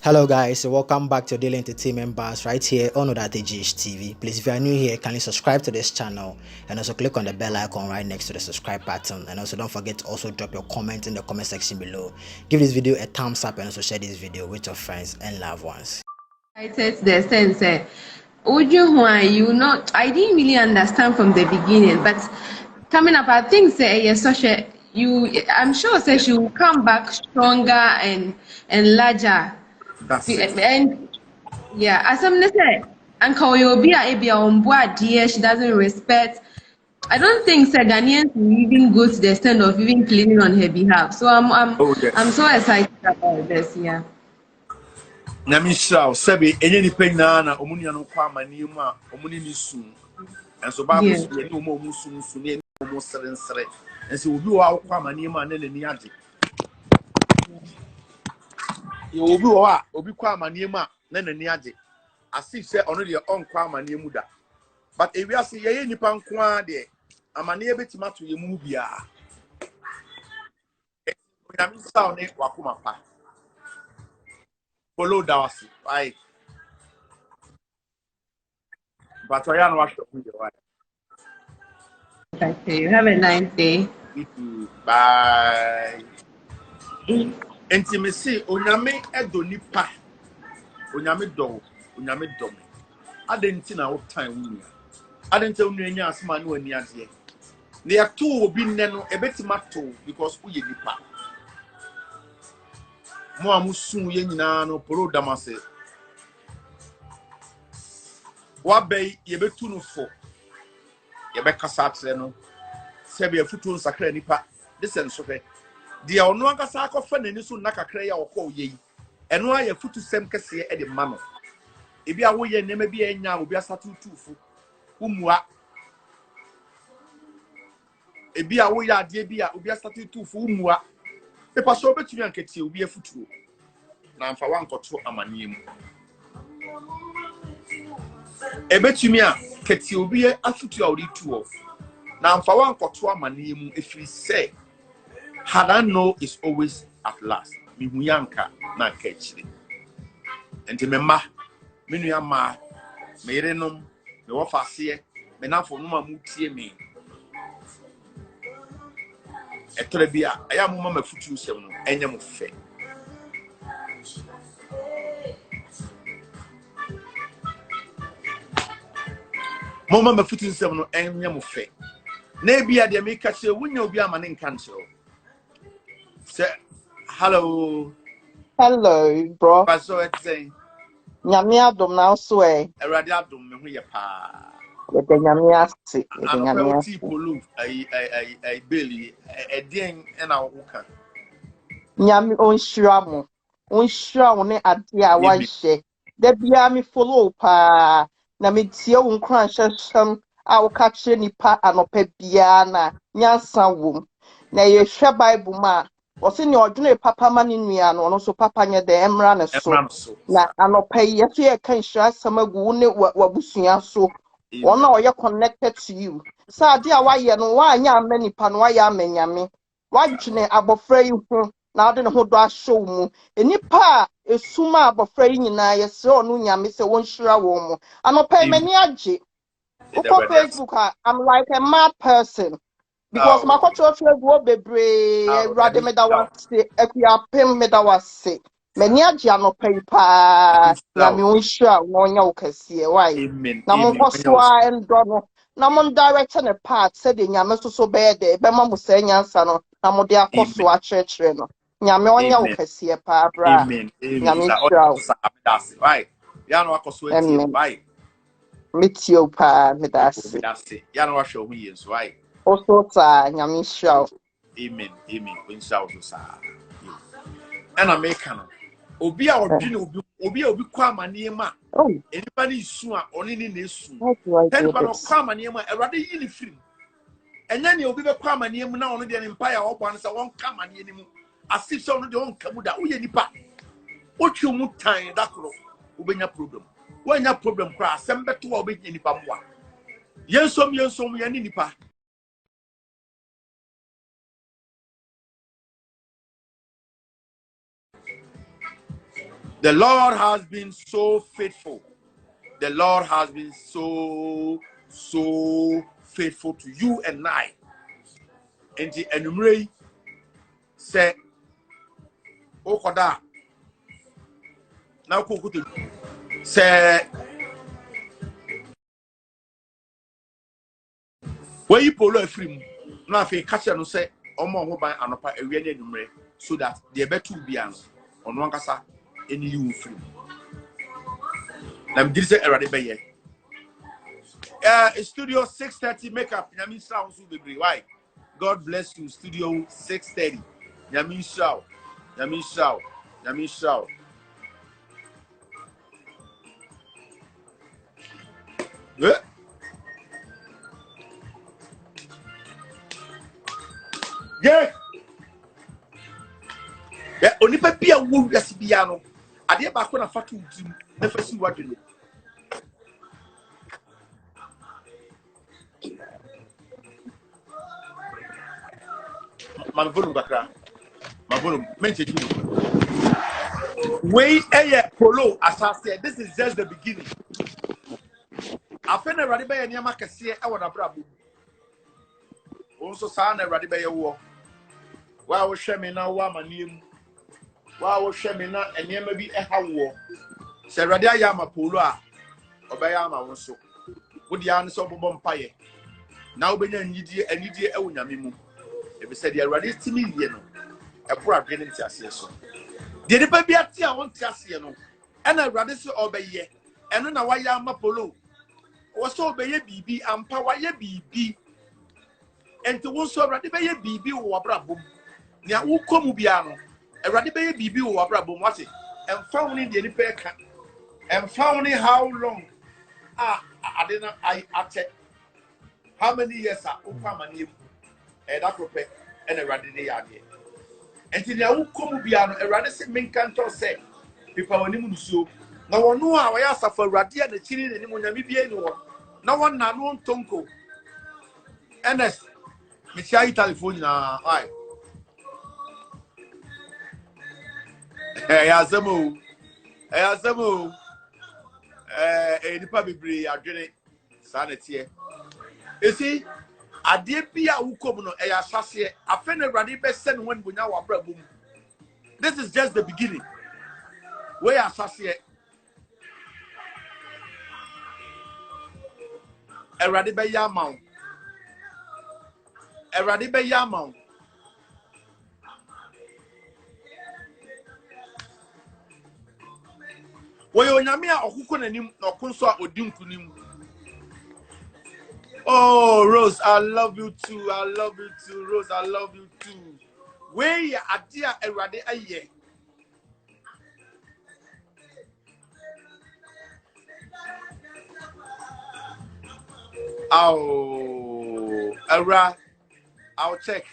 Hello guys, so welcome back to Daily Entertainment Bars right here on GH TV. Please, if you are new here, kindly subscribe to this channel and also click on the bell icon right next to the subscribe button. And also don't forget to also drop your comment in the comment section below. Give this video a thumbs up and also share this video with your friends and loved ones. I said the sense, would you not? I didn't really understand from the beginning, but coming up, I think say yes, such a you. I'm sure say she will come back stronger and larger. That's it. And yeah, as I'm say, Uncle Yobia Ebia on board, dear, she doesn't respect. I don't think say Ghanaians will even go to the extent of even cleaning on her behalf. So Oh yes. I'm so excited about this. Yeah. Namisha, Sebi, any penna, Omunia no Kwamani, Omuni soon. And so Bible Yeah. no more Musun, Sunan, almost 7 threat. And so we are Kwamani man and Niadi. You will be Obi Kwamani, then a Niadi. As if say already your own Kwamani Muda. But if we are seeing any Pankwa de, I'm a near bit to Yamubia. I'm sounding Wakumapa. Follow Dawasi, right? But I am watching the video, right? Okay. Have a nice day. Me too. Bye. Intimacy, Onyame Edo Nipa, Onyame Do, Onyame Dome. I didn't know what time we are. I didn't tell you any asthma no any idea. They are two will be neno a bit mato because we nipa. Moamusu yenina no poro damase. What bay ye be two no for? Ye be casat no. Sebi a foot on sacre nipa. This and so. Dia ono ankasa akɔfa n'ani so nakakra ya ɔkɔ ye yi ɛno ayɛ futu sɛm kɛse ɛde ma no ebi a woyɛ nneɛma bi anya obi asatu tufu umua ebi a woyɛ ade bi a obi asatu tufu umua pepa so obetumi ankɛtie obi afutuo na amfa wankɔto amanie mu ebetumi a kɛtie obi afutuo a ɔde tuo na amfa wankɔto amanie mu efiri sɛ had I know is always at last. Mihuyanka na kechiri. Enti mema, minu ma, merenum, me wafasiye, me na for numa mutie me. Etrebia, aya muma me futu sem no, enya mo fe. Muma me futu sem no, enya mo fe. Na bia de me ka che wunya obi amane nka nche. Say hello. Hello, bro. Paso etze. Nyame adom na so Erade adom me ho ye pa. Ye de nyame ase, ye de nyame Akuapem ase. Poloo, I Billy, a ding and our worker. Nyame onhyira mo. Onhyira wo ne ade a wa hye. Da bia me follow pa na me tie wo nkran hyehyem a wo ka kire nipa anopa bia na nyansa wom. Na ye hwe Bible ma Osi ni odwene papa ma ne nua no so papa nye de emra ne so na anopa ye so ye kan hyira samagu ne wabusua so ona oye connected to you sa ade a waye no wa anya ama nipa no waye amanyame wadwene abofra yi ho na ade ne ho do ahyew mu enipa esuma abofra yi nyina ye se onu nyame se won hyira wo mu anopa mani age uko Facebook I'm like a mad person. Because my culture feel go bebre rade me da wase Akuapem me da wase many agia no paper na me unhira no nya ukese why na mo koso a endo no na mo direct ne part said the nyame so be de be ma mo sa nyansa no na mo de akoso a church no nyame onya ukese pa bra amen nyame hira right ya no akoso ati right metio pa me da se ya no ahwe hu yes right also ta nyame hira amen insha Allah sa and American obi a odwene obi a obi kwa amane ma enipa ni su a oni ni na esu enipa no kwa amane ma erade yi ni firim enya ne obi be kwa amane mu na ono de ne mpa ya obo an sa won ka amane ni mu asif so ono de won ka mu da wo ye nipa otwe mu tan da kro obenya problem wanya problem kra asem beto wa obenya nipa moa yensom ye ni nipa The Lord has been so faithful. The Lord has been so faithful to you and I. And the enumere say, Okoda. Now Kokutu say, where you polo free. Now if you catch and say, Omo ho ban anopa ewie ne enumere, so that the better will be an on one kasa any you free. Now this is already be studio 6:30 makeup. Yamin sounds will be why. God bless you. Studio 6:30. Yamin shout. Yamin shout. Yamin shout. Yeah. Yeah. Yeah. Only be a wound as piano. I did back when I fat to never see what you know. My volume background. My volume. Mention you. Way a polo, as I said, this is just the beginning. I find a radiba and Yamaka see I want a brabo. Also, sound a radiba war. Why was Shemmy now? Why my name? Why was Shemmy now? And there may be a how war. Say Radia Yama Polo, Obayama also. Would the answer of Bompire? Now, when you need a need your own Yamimu. If you said you're ready to me, you know, a poor getting Tassiaso. Did it be a tea? I want Tassiano. And I rather say obey, and then I Yama Polo. Was so obey BB and power BB. And to one so ready by a BB or Brabum. Now, who come Biano? A ready by a BB or Brabum, was it? And found in the repair camp. And found in how long? I didn't I check. How many years are Upama? And Akuapem and a ready yard. And till you come Biano, a rather say main cantor say, people are new so. No one knew how I asked for Radia the Chili and Munamibiano. No one known Tonko. And that's Michai California. Aye. Hey, Azamu. Hey, Azamu. The public breed are doing sanity. You see, I did be a Ukomono, a assassin. I find a radical best send when we now are boom. This is just the beginning. We are assassin. A radical yamount. A radical yamount. Well, Yamia or who couldn't him or Kunsa or Dunkunim. Oh, Rose, I love you too. I love you too, Rose. I love you too. Where you are, dear, a radical year. Oh, Ara, I'll check.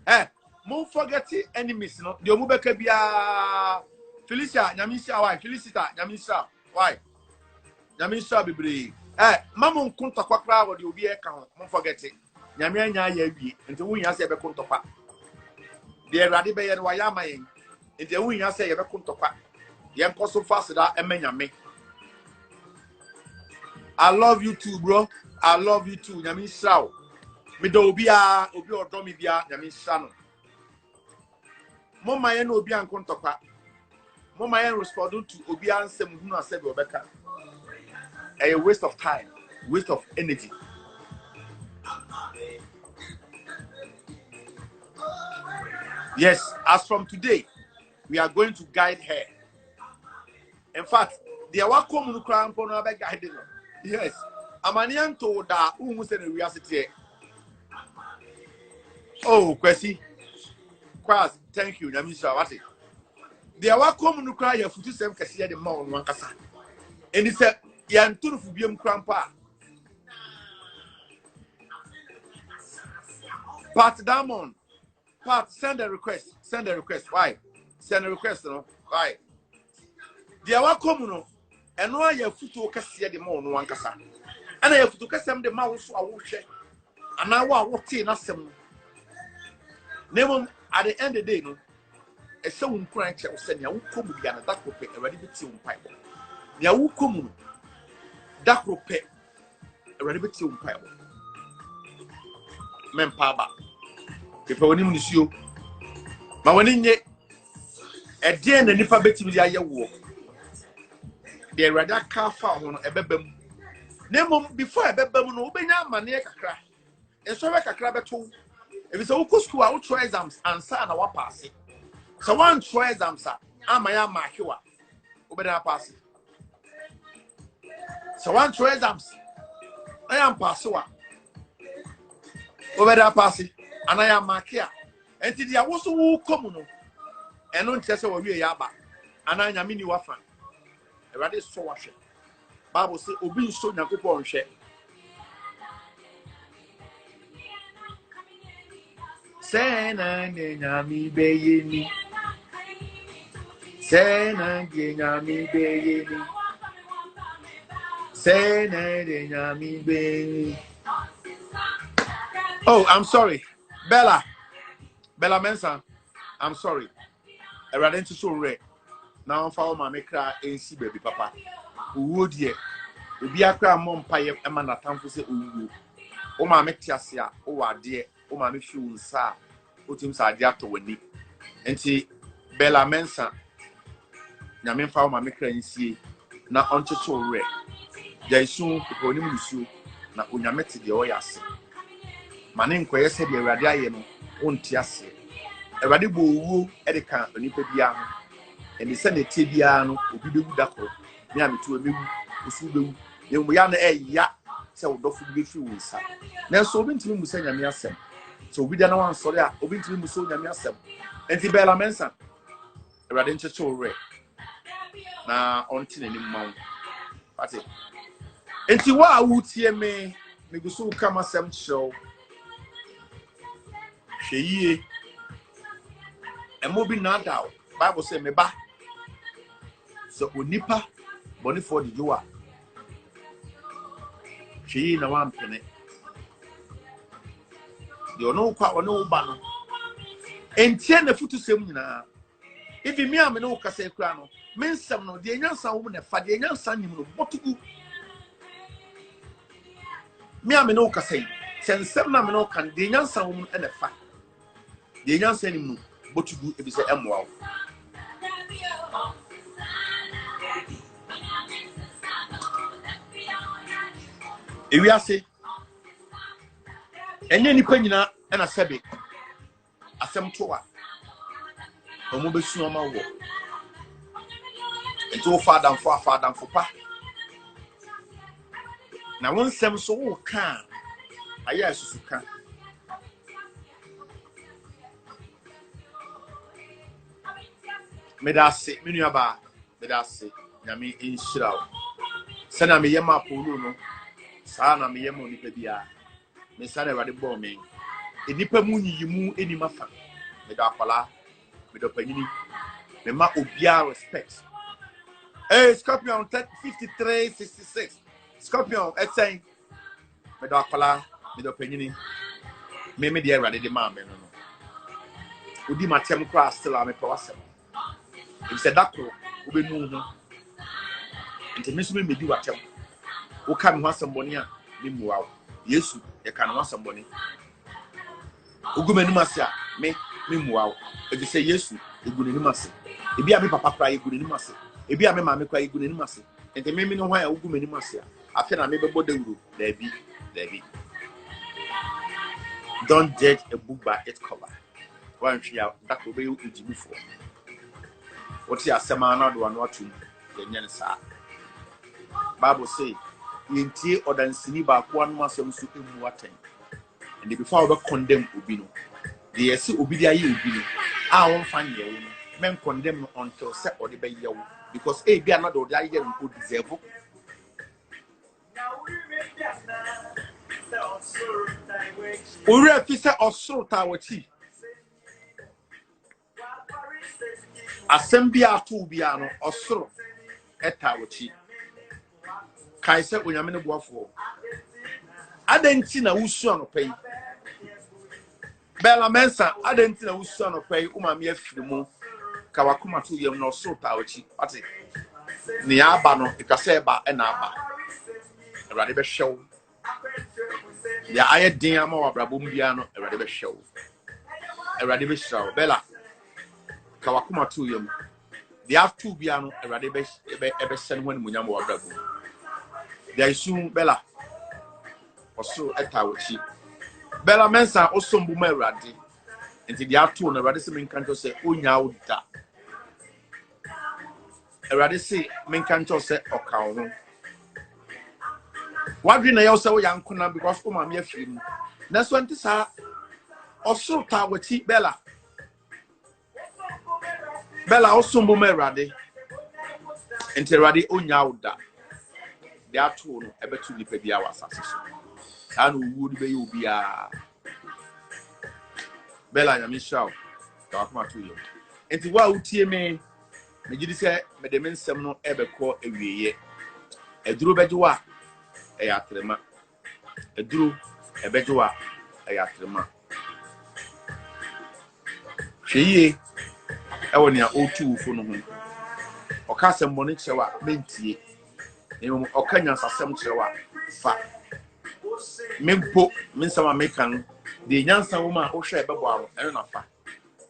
Eh, don't forget the enemies, no? The Omubeke bia Felicia, Nyamisha, why? Felicita, Nyamisha, why? Nyamisha Bibri. Eh, Mamma Kunta Quakra, or the Ubi account, don't forget it. Nyamia Yabi, and the Winya say Bekuntopa. The Radibe and Wayama, and the Winya say Bekuntopa. Yanko so fast that Emenyame. I love you too, bro. I love you too. Nyamisha. Me do obi or domi bia Nyamisha no. Mama yen obi an kontokwa. Mama yen respond to obi ansem hu na say obeka. A waste of time, waste of energy. Yes, as from today, we are going to guide her. In fact, the awako munu kra mpo no be guide no. Yes, amanian to da umu se na reality. Oh, Kwesi. Kwas, thank you, Nyamisha. What it? The awako munu kra ya futu sem kese ya de ma onu ankasa. And he said, yan turu fu biem krampa. Pat Diamond. Pat, send a request. Send a request. Why? Send a request, no? Why? The awako munu and no ya futu kese de ma onu ankasa. And I have to custom the mouse or wash. And now what tea na sem. Name at the end of the day, no. ɛsɛ wo nkran kyɛ wo sɛ nea wokɔ mu bia na da koro pɛ awurade bɛtie wo mpaebɔ nea wokɔ mu no da koro pɛ awurade bɛtie wo mpaebɔ mempa aba pepɛ w'anim nisuo ma w'ani nye ɛdeɛn na nipa bɛtumi de ayɛ woɔ deɛ awurade aka afa ho no ɛbɛba mu na mmom before ɛbɛba mu no wobɛnya amanneɛ kakra nsɔhwɛ kakra bɛto ebi sɛ wokɔ school a wotwerɛ exams ansa na wapaase sɛ woantwerɛ exams a ama yɛ ama ahwewa wobɛda apaase sɛ woantwerɛ exams ɛyɛ mpaase wa wobɛda apaase anaa yɛ ama ake a ɛnti deɛ wo so wokɔ mu no ɛno nkyerɛ sɛ wɔwie yɛ aba anaa nyame ni wafa awurade sɔ wahwɛ bible sɛ obi nso nyankopɔn nhwɛ sɛna ne nyame bɛyɛ ni sɛna de nyame bɛyɛ ni sɛna de nyame bɛyɛ ni. Oh, I'm sorry. Bella Mensa, I'm sorry. I ran into so rare. Now I'm following my maker and see baby papa. Would ye? Be a cram mom pie a man at time for say, oh, my metiasia, oh, dear, oh, my fuel, sir. Put him side to winning. And see Bella Mensa. Yamin found my maker and see now onto so rare. There is soon to him so now when you met the oyas. Manin kweye se de awurade aye no onti ase awurade bo owu edeka onipa bia ho eni se ne tie bia no obi bewu dakoro me ametu emewu osu bewu yemu ya na eya se wodofo bi fi wonsa na so obi ntimi musa nyame asem so obi da na wan sori a obi ntimi musa nyame asem enti Bella Mensa awurade ncheche ore na onti na nim mawo ati enti wa awutie me gusu kama sem show Sheye emobi nada Bible say me ba so onipa boni for the joa Sheye na wan pene de ono kwa ono ba no entie na futu sem nyina ibi mi am no kasa ekura no mensem no de nyansa wo na fa de nyansa nyim no botugu mi am no kasa yi sensem na me no kan de nyansa wo na fa the young saying, but you do if it's a wow. If we are say, and any penina and a sabi, a sem toa, a mobile snowman walk. And too far down for pa. Now, one sem so can, I yes, you can. Medase minuaba medase nyame inshiraw sana me yema Poloo no sana me yema onipa bia me sana Awurade bo me enipa mu nyiyimu eni mafa me da akwala me do panyini me ma obia respect Scorpion 5366 Scorpion etsen me do akwala me do panyini me de Awurade de ma me no odi matem kra still am pe wasem. If said that pro, we know intimacy may be what you can want somebody, meanwhile. Yes, you can want somebody. Ugumenumasia, meanwhile. If you say yes, you good in massy. If you have a papa cry, good in massy. If you have a mammy cry, good in massy. And they may know why Ugumenumasia. I feel I may be body group. There be. Don't judge a book by its cover. One tree out that will be before. What's your semana do one watching the Yansa? Bible say, in tea or than Siniba, one must also in water. And the before the condemn Ubino. The see Ubidia Ubino. I won't find you. Men condemn until set or the bay because a be another die and could deserve. Uri officer of salt our tea. Assembia to biano or so eta wachi kaise onyame ne boafo adenti na wusu anopai Bella Mensa adenti na wusu anopai umame afirimu kawakuma to yam no so tawachi ate ne aba no ikase ba e na aba Erade be hyew ya aye din ama wa brabom bia no Erade be hyew Erade be hyew bella kawakuma to yam they have two bia no Erade be send when munyam wa brabom there is soon bella also etawachi bella mensa osombu ma Erade nti they have two no Erade se menkanto se onya oda Erade se menkanto se okawo ho wadwi na yo se wo yankona because o ma me afiri mu na so nti sa oso tawachi bella osombu ma Erade nti Erade onya oda they are two no ebetu nipa bia wasase so anu wu ni be yo bia bella ya mishaw ka kuma to yo enti wa utie me gidi se me de mensem no ebekọ ewieye eduro bejewa eyatrema eduro ebejewa eyatrema hweye ewo ne a otu ufo no ho okasem boni chewa mentie emu okanya sasem chewa fa mempo mensama mekan de nyansa wo ma wo hwe ebebo aro eno na fa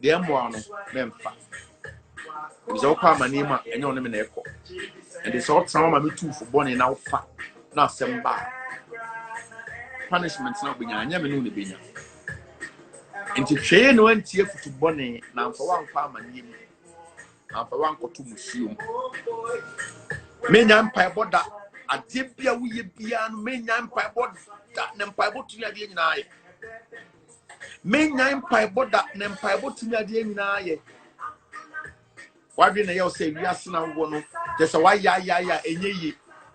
de embo ano memfa bizo kwa manima enyo ne me na ekọ and so trauma ma metu fo boni na wo fa na asem ba punishment na obenya anya me no ne benya enti hweye no antie futu boni na mfa wanfa amanima na mfa wankoto musuom menya mpa boda ade bia wo ye bia no menya mpa boda ne mpa botu ade nyina ye menya mpa boda ne mpa botu ade nyina ye wadwe na ye say wiase na wo no just why ya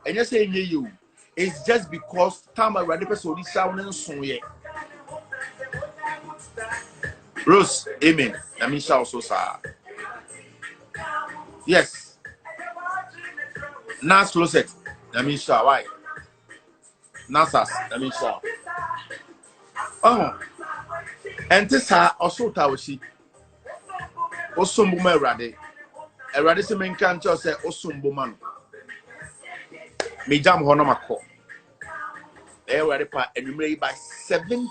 enye say enye ye o it's just because time Erade person odi sa won nso ye Rose amen na me sha also sa yes Nas closet na me sha why Nasas na me sha and this also tawashi osombu ma Erade se menkan cho se osombu ma no me jam ho no makọ Erade pa enumere by 7